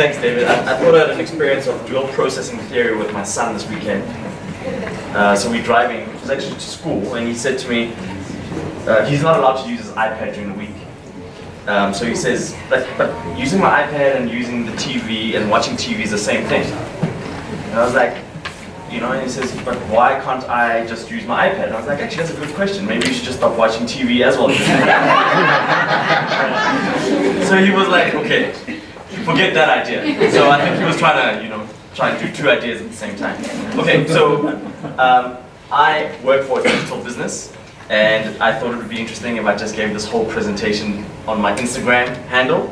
Thanks, David. I thought I had an experience of dual processing theory with my son this weekend. So we're driving, it was actually to school, and he said to me, he's not allowed to use his iPad during the week. So he says, but using my iPad and using the TV and watching TV is the same thing. And I was like, and he says, but why can't I just use my iPad? And I was like, actually, that's a good question. Maybe you should just stop watching TV as well. So he was like, okay, forget that idea. So I think he was trying to, try and do two ideas at the same time. Okay, so I work for a digital business, and I thought it would be interesting if I just gave this whole presentation on my Instagram handle.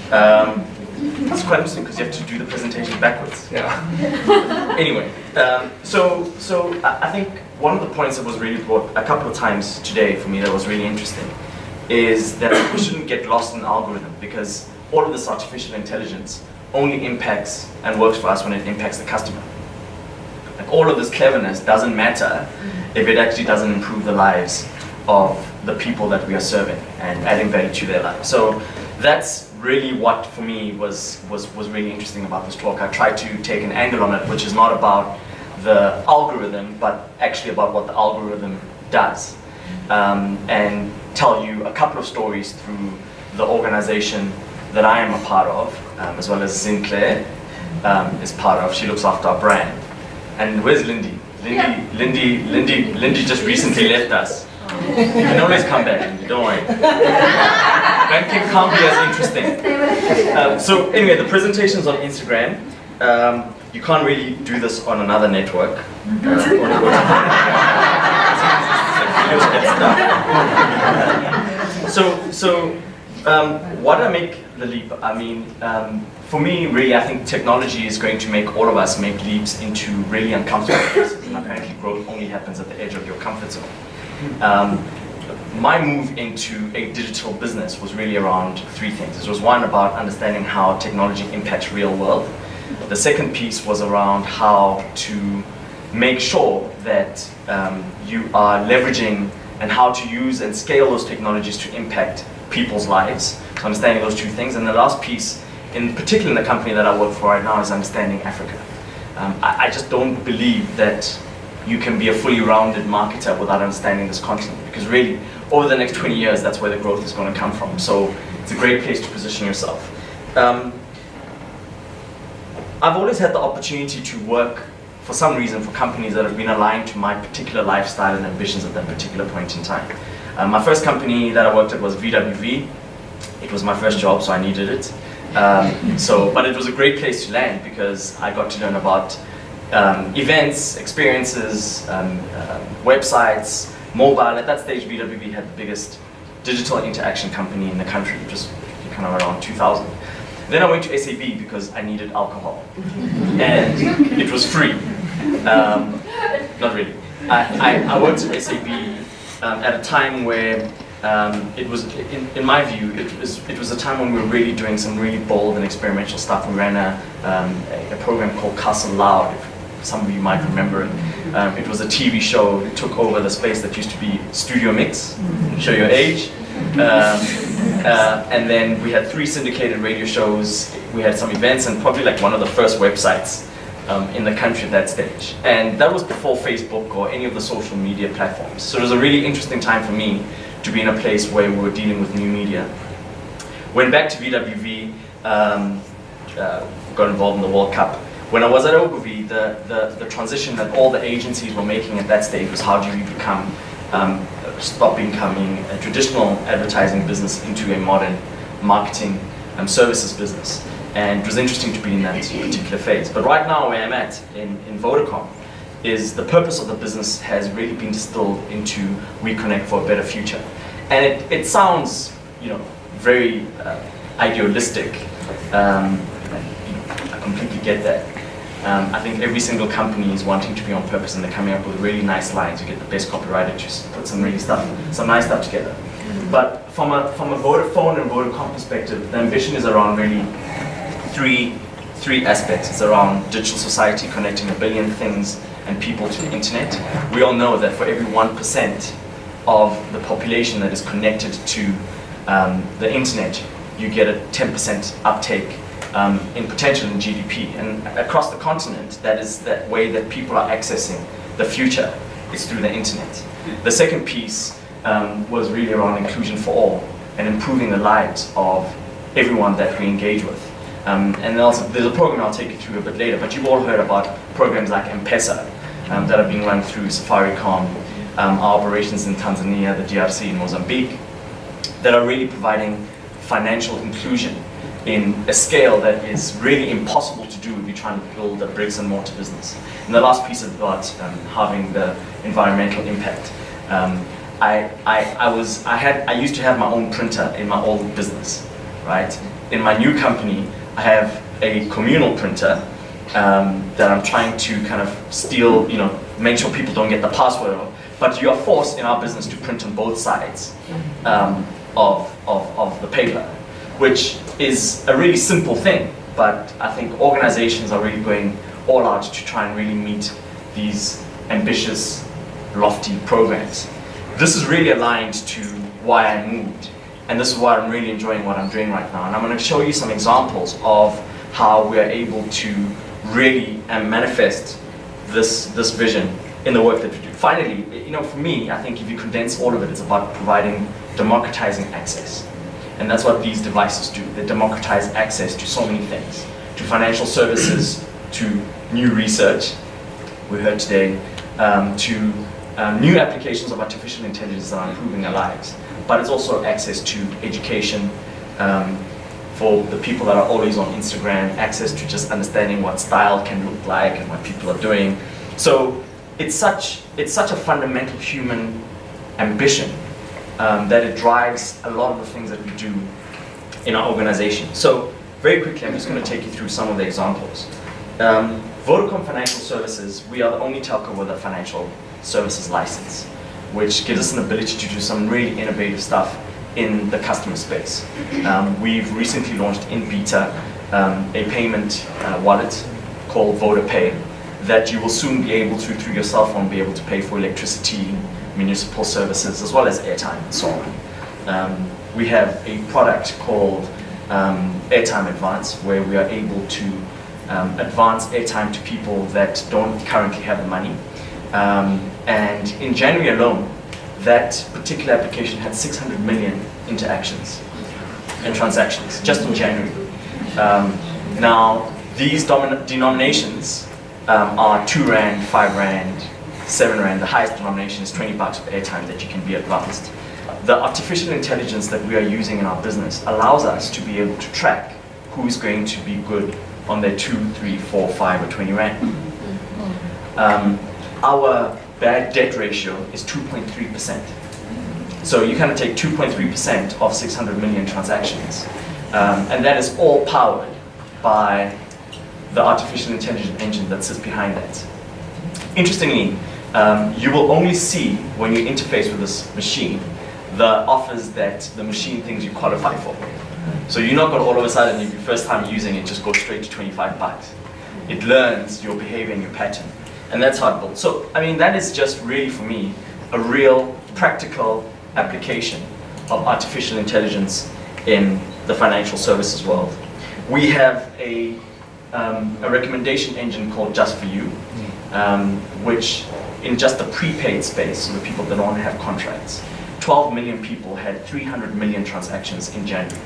That's quite interesting because you have to do the presentation backwards. Yeah. Anyway, so I think one of the points that was really brought a couple of times today for me that was really interesting is that we shouldn't get lost in the algorithm, because all of this artificial intelligence only impacts and works for us when it impacts the customer. Like, all of this cleverness doesn't matter if it actually doesn't improve the lives of the people that we are serving and adding value to their lives. So that's really what, for me, was really interesting about this talk. I tried to take an angle on it, which is not about the algorithm, but actually about what the algorithm does, and tell you a couple of stories through the organization that I am a part of, as well as Sinclair is part of. She looks after our brand. And where's Lindy? Lindy just recently left us. You can always come back, Lindy, don't worry. Banking can't be as interesting. So anyway, the presentation's on Instagram. You can't really do this on another network. Why did I make the leap? I mean, for me, really, I think technology is going to make all of us make leaps into really uncomfortable places. And apparently, growth only happens at the edge of your comfort zone. My move into a digital business was really around three things. It was one, about understanding how technology impacts real world. The second piece was around how to make sure that you are leveraging and how to use and scale those technologies to impact people's lives. So understanding those two things. And the last piece, in particular in the company that I work for right now, is understanding Africa. I just don't believe that you can be a fully rounded marketer without understanding this continent, because really, over the next 20 years, that's where the growth is going to come from. So it's a great place to position yourself. I've always had the opportunity to work, for some reason, for companies that have been aligned to my particular lifestyle and ambitions at that particular point in time. My first company that I worked at was VWV. It was my first job, so I needed it. But it was a great place to land, because I got to learn about events, experiences, websites, mobile. At that stage, VWV had the biggest digital interaction company in the country, just kind of around 2000. Then I went to SAB because I needed alcohol, and it was free. Not really. I worked at SAB at a time where it was, in my view, it was a time when we were really doing some really bold and experimental stuff. We ran a program called Castle Loud. If some of you might remember it. It was a TV show that took over the space that used to be Studio Mix, show your age. And then we had 3 syndicated radio shows, we had some events, and probably like one of the first websites in the country at that stage. And that was before Facebook or any of the social media platforms. So it was a really interesting time for me to be in a place where we were dealing with new media. Went back to VWV, got involved in the World Cup. When I was at Ogilvy, the transition that all the agencies were making at that stage was, how do you become, stop becoming a traditional advertising business into a modern marketing services business. And it was interesting to be in that particular phase. But right now, where I'm at in Vodacom, is the purpose of the business has really been distilled into We Connect for a Better Future. And it sounds, very idealistic. I completely get that. I think every single company is wanting to be on purpose, and they're coming up with really nice lines. You get the best copywriter to put some nice stuff together. But from a Vodafone and Vodacom perspective, the ambition is around really three aspects. It's around digital society, connecting 1 billion things and people to the internet. We all know that for every 1% of the population that is connected to the internet, you get a 10% uptake in potential in GDP. And across the continent, that is that way that people are accessing the future is through the internet. The second piece was really around inclusion for all and improving the lives of everyone that we engage with. And also, there's a program I'll take you through a bit later, but you've all heard about programs like M-Pesa that are being run through Safaricom, our operations in Tanzania, the DRC, in Mozambique, that are really providing financial inclusion in a scale that is really impossible to do if you're trying to build a bricks and mortar business. And the last piece is about having the environmental impact. I used to have my own printer in my old business, right? In my new company, I have a communal printer that I'm trying to kind of steal, make sure people don't get the password of. But you are forced in our business to print on both sides of the paper, which is a really simple thing. But I think organizations are really going all out to try and really meet these ambitious, lofty programs. This is really aligned to why I moved. And this is why I'm really enjoying what I'm doing right now. And I'm going to show you some examples of how we are able to really manifest this vision in the work that we do. Finally, for me, I think if you condense all of it, it's about democratizing access. And that's what these devices do. They democratize access to so many things, to financial services, to new research, we heard today, to new applications of artificial intelligence that are improving our lives. But it's also access to education for the people that are always on Instagram, access to just understanding what style can look like and what people are doing. So it's such a fundamental human ambition that it drives a lot of the things that we do in our organization. So very quickly, I'm just going to take you through some of the examples. Vodacom Financial Services, we are the only telco with a financial services license, which gives us an ability to do some really innovative stuff in the customer space. We've recently launched in beta a payment wallet called VodaPay that you will soon be able to, through your cell phone, be able to pay for electricity, municipal services, as well as airtime and so on. We have a product called Airtime Advance, where we are able to advance airtime to people that don't currently have the money. And in January alone, that particular application had 600 million interactions and transactions, just in January. Now, these denominations are 2 Rand, 5 Rand, 7 Rand. The highest denomination is 20 bucks of airtime that you can be advanced. The artificial intelligence that we are using in our business allows us to be able to track who's going to be good on their 2, 3, 4, 5, or 20 Rand. Our bad debt ratio is 2.3%. So you kind of take 2.3% of 600 million transactions, and that is all powered by the artificial intelligence engine that sits behind that. Interestingly, you will only see when you interface with this machine the offers that the machine thinks you qualify for. So you're not going to all of a sudden, if your first time using it, just go straight to 25 bucks. It learns your behavior and your pattern. And that's how it builds. So, I mean, that is just really, for me, a real practical application of artificial intelligence in the financial services world. We have a recommendation engine called Just For You, which in just the prepaid space, so the people that don't have contracts, 12 million people had 300 million transactions in January.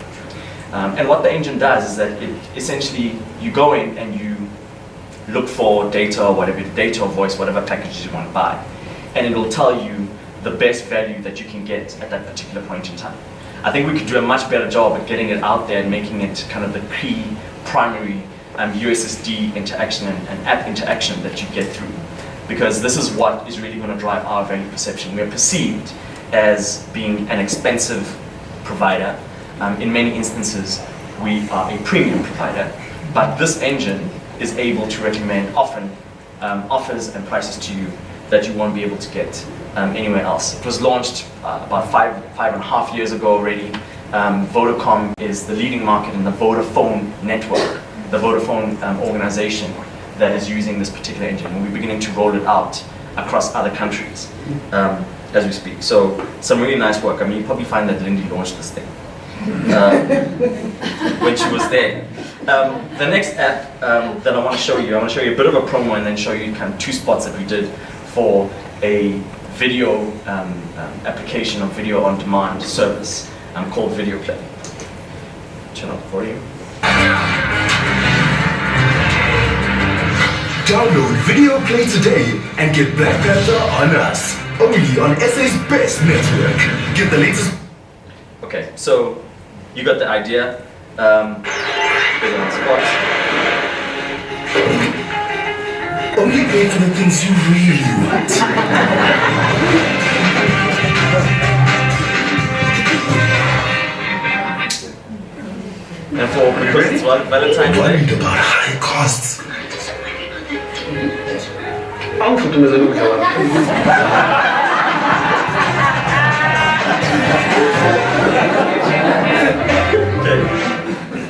And what the engine does is that it essentially, you go in and you look for data or whatever, data or voice, whatever packages you want to buy. And it'll tell you the best value that you can get at that particular point in time. I think we could do a much better job at getting it out there and making it kind of the key primary USSD interaction and app interaction that you get through. Because this is what is really going to drive our value perception. We are perceived as being an expensive provider. In many instances, we are a premium provider. But this engine is able to recommend often offers and prices to you that you won't be able to get anywhere else. It was launched about five and a half years ago already. Vodacom is the leading market in the Vodafone network, the Vodafone organization that is using this particular engine. And we're beginning to roll it out across other countries as we speak. So some really nice work. I mean, you probably find that Lindy launched this thing when she was there. The next app that I want to show you, I want to show you a bit of a promo and then show you kind of 2 spots that we did for a video application or video on demand service called Video Play. Turn up the volume. Download Video Play today and get Black Panther on us. Only on SA's best network. Get the latest. Okay, so you got the idea. Big on the spot. Only pay for the things you really want. And because it's Valentine's Day. Worried about high costs. Okay,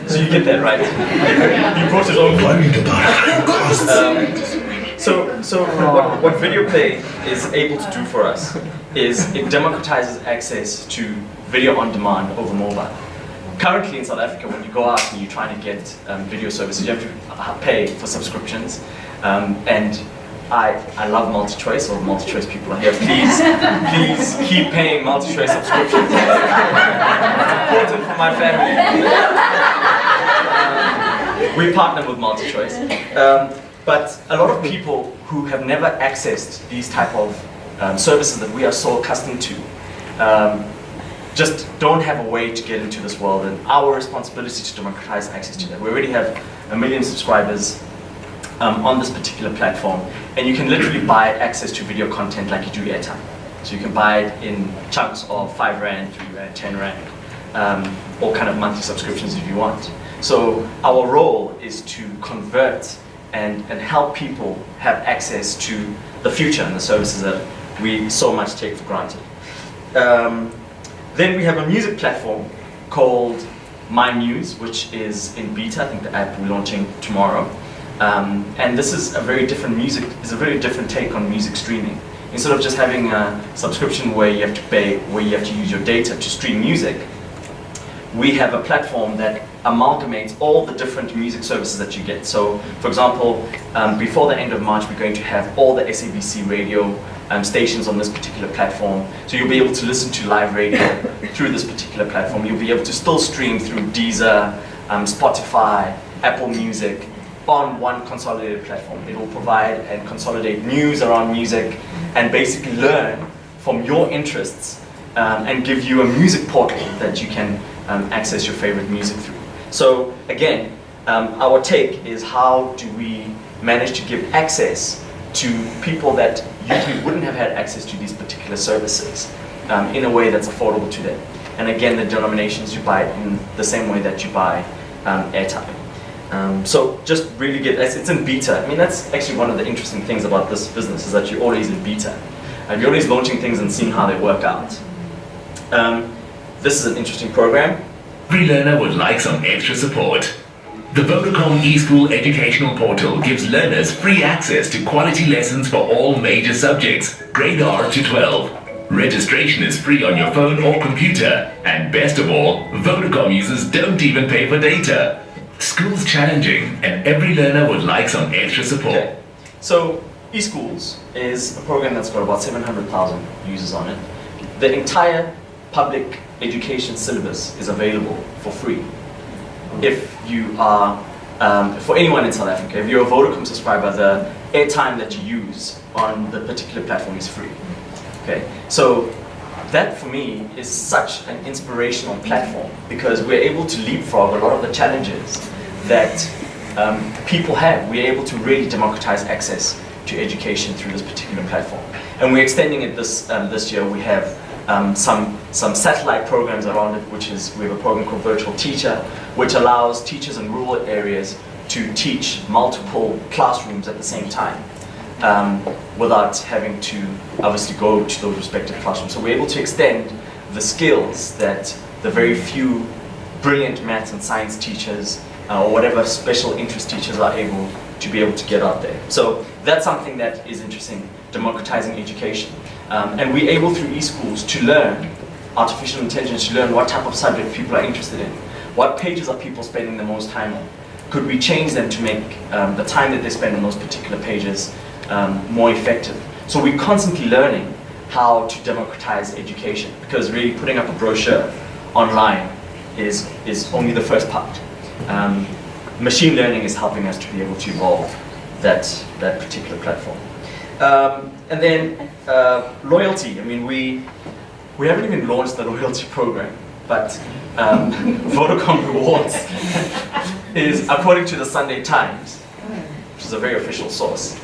so you get that right. You brought it over. Worried about high costs. So what Video Play is able to do for us is it democratizes access to video on demand over mobile. Currently in South Africa, when you go out and you're trying to get video services, you have to pay for subscriptions. And I love multi-choice, or multi-choice people are here. Please keep paying multi-choice subscriptions. It's important for my family. We partner with multi-choice. But a lot of people who have never accessed these type of services that we are so accustomed to just don't have a way to get into this world, and our responsibility to democratize access to that. We already have 1 million subscribers on this particular platform, and you can literally buy access to video content like you do airtime. So you can buy it in chunks of 5 Rand, 3 Rand, 10 Rand, all kind of monthly subscriptions if you want. So our role is to convert and help people have access to the future and the services that we so much take for granted. Then we have a music platform called My Muse, which is in beta. I think the app we're launching tomorrow. And this is a very different take on music streaming. Instead of just having a subscription where you have to pay, where you have to use your data to stream music, we have a platform that amalgamates all the different music services that you get. So, for example, before the end of March, we're going to have all the SABC radio stations on this particular platform. So you'll be able to listen to live radio through this particular platform. You'll be able to still stream through Deezer, Spotify, Apple Music on one consolidated platform. It will provide and consolidate news around music and basically learn from your interests and give you a music portal that you can access your favorite music through. So again, our take is how do we manage to give access to people that usually wouldn't have had access to these particular services in a way that's affordable to them. And again, the denominations you buy it in the same way that you buy airtime. So just really it's in beta. I mean, that's actually one of the interesting things about this business is that you're always in beta. You're always launching things and seeing how they work out. This is an interesting program. Every learner would like some extra support. The Vodacom eSchool educational portal gives learners free access to quality lessons for all major subjects, grade R to 12. Registration is free on your phone or computer, and best of all, Vodacom users don't even pay for data. School's challenging, and every learner would like some extra support. Okay. So, eSchools is a program that's got about 700,000 users on it. The entire public education syllabus is available for free. If you are, for anyone in South Africa, if you're a Vodacom subscriber, the airtime that you use on the particular platform is free. Okay, so that for me is such an inspirational platform because we're able to leapfrog a lot of the challenges that people have. We're able to really democratize access to education through this particular platform, and we're extending it this year. We have some satellite programs around it, which is we have a program called Virtual Teacher, which allows teachers in rural areas to teach multiple classrooms at the same time without having to obviously go to those respective classrooms. So we're able to extend the skills that the very few brilliant maths and science teachers or whatever special interest teachers are able to get out there. So that's something that is interesting, democratizing education. And we're able through eSchools to learn artificial intelligence, to learn what type of subject people are interested in, what pages are people spending the most time on, Could we change them to make the time that they spend on those particular pages more effective? So we're constantly learning how to democratize education, because really putting up a brochure online is only the first part. Machine learning is helping us to be able to evolve that particular platform. And then loyalty. I mean, we haven't even launched the loyalty program, but Vodacom Rewards is, according to the Sunday Times, which is a very official source,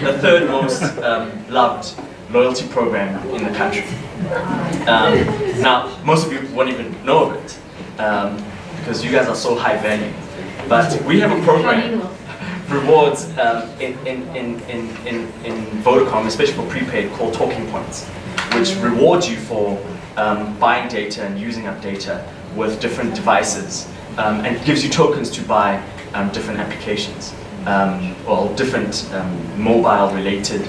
the third most loved loyalty program in the country. Now, most of you won't even know of it because you guys are so high value. But we have a program, rewards in Vodacom, especially for prepaid, called Talking Points, which rewards you for buying data and using up data with different devices, and gives you tokens to buy different applications, or different mobile-related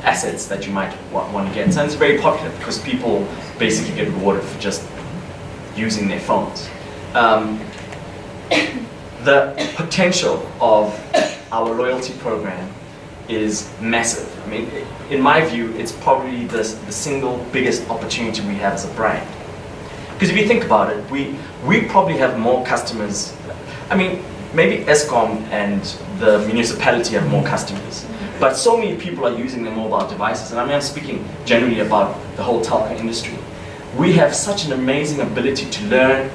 assets that you might want to get. So it's very popular because people basically get rewarded for just using their phones. The potential of our loyalty program is massive. I mean, in my view, it's probably the single biggest opportunity we have as a brand. Because if you think about it, we probably have more customers. I mean, maybe ESCOM and the municipality have more customers, but so many people are using their mobile devices, and I mean, I'm speaking generally about the whole telco industry. We have such an amazing ability to learn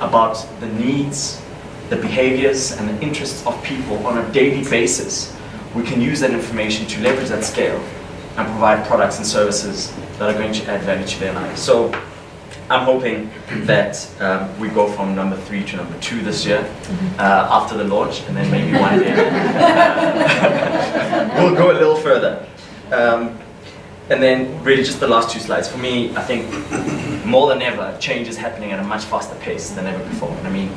about the needs, the behaviors, and the interests of people on a daily basis. We can use that information to leverage that scale and provide products and services that are going to add value to their lives. So I'm hoping that we go from number 3 to number 2 this year after the launch, and then maybe one day we'll go a little further. And then really just the last 2 slides. For me, I think more than ever, change is happening at a much faster pace than ever before. I mean,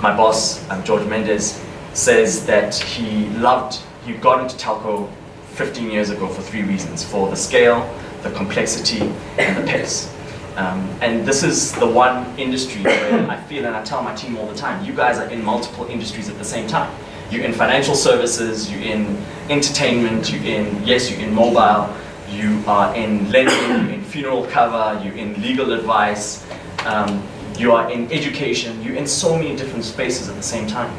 my boss, George Mendes, says that he got into telco 15 years ago for 3 reasons: for the scale, the complexity, and the pace. And this is the one industry where I feel, and I tell my team all the time, you guys are in multiple industries at the same time. You're in financial services, you're in entertainment, you're in mobile, you are in lending, you're in funeral cover, you're in legal advice, you are in education, you're in so many different spaces at the same time.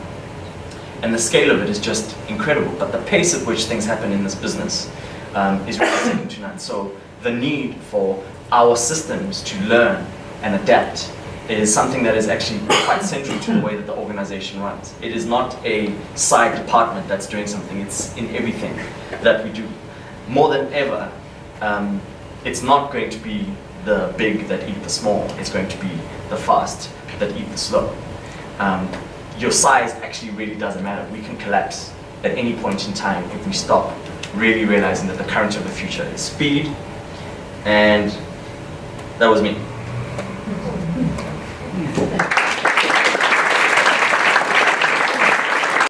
And the scale of it is just incredible, but the pace at which things happen in this business is really second to none. So the need for our systems to learn and adapt is something that is actually quite central to the way that the organization runs. It is not a side department that's doing something, it's in everything that we do. More than ever, it's not going to be the big that eat the small, it's going to be the fast that eat the slow. Your size actually really doesn't matter. We can collapse at any point in time if we stop really realizing that the currency of the future is speed. And that was me.